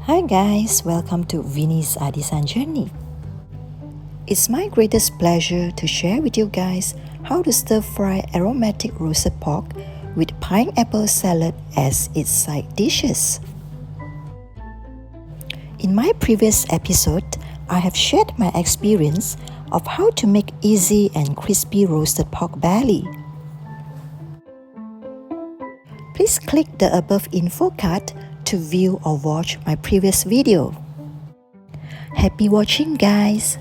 Hi guys, welcome to Vinny's Artisan Journey. It's my greatest pleasure to share with you guys how to stir-fry aromatic roasted pork with pineapple salad as its side dishes. In my previous episode, I have shared my experience of how to make easy and crispy roasted pork belly. Please click the above info card to view or watch my previous video. Happy watching guys!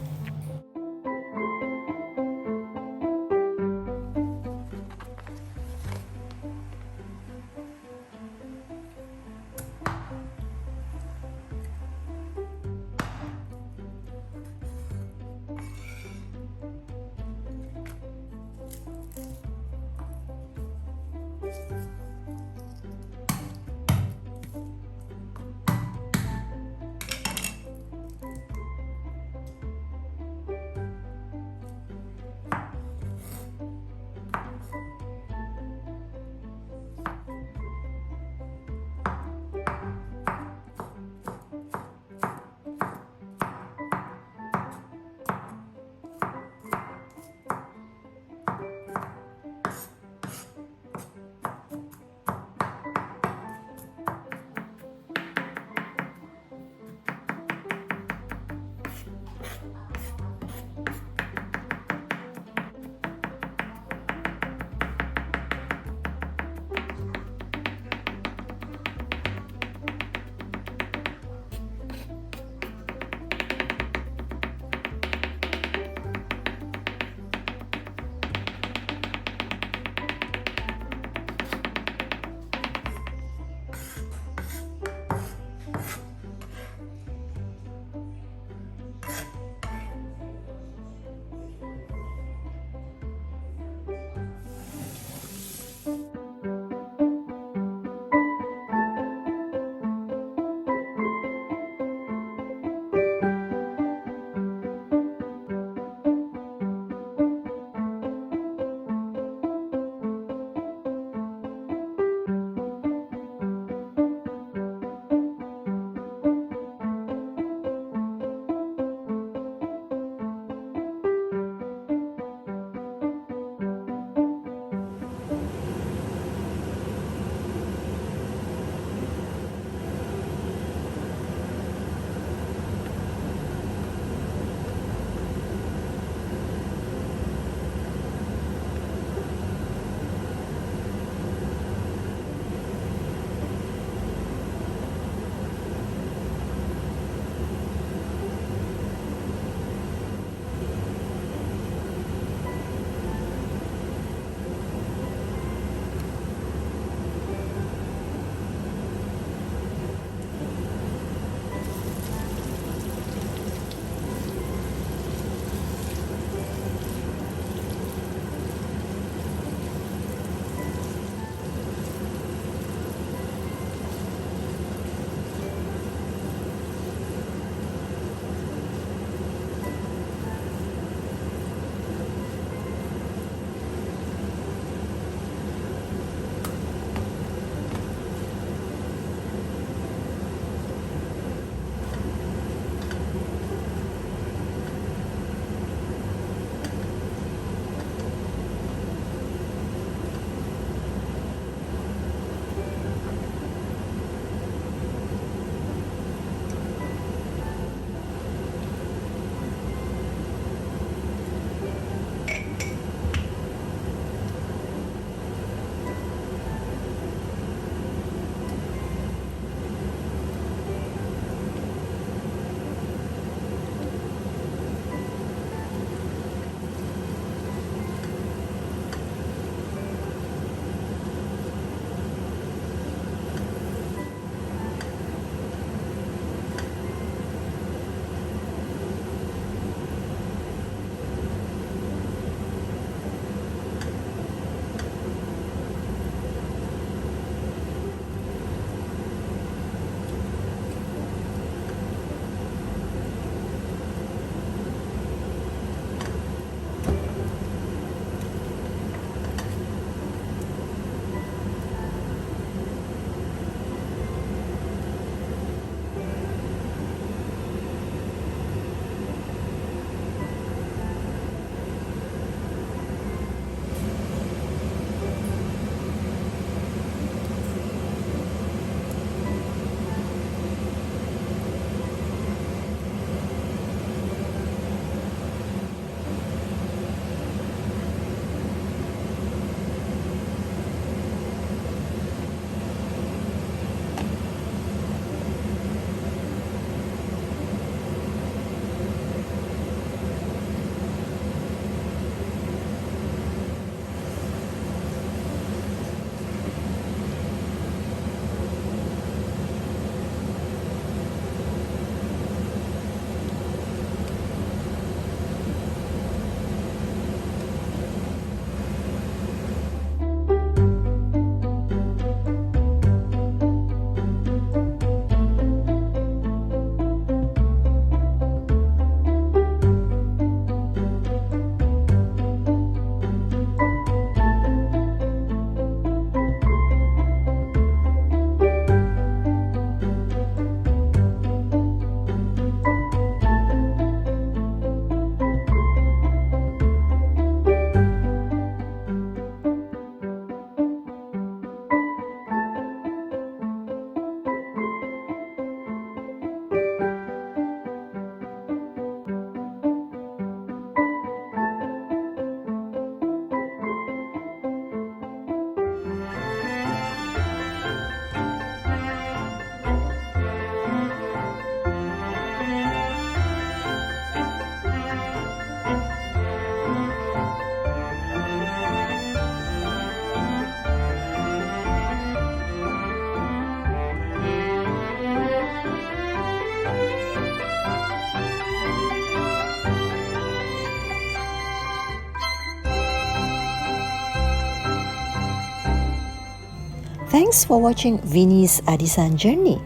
Thanks for watching Vinny's Artisan Journey.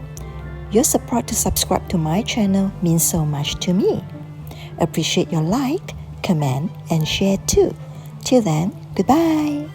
Your support to subscribe to my channel means so much to me. Appreciate your like, comment, and share too. Till then, goodbye.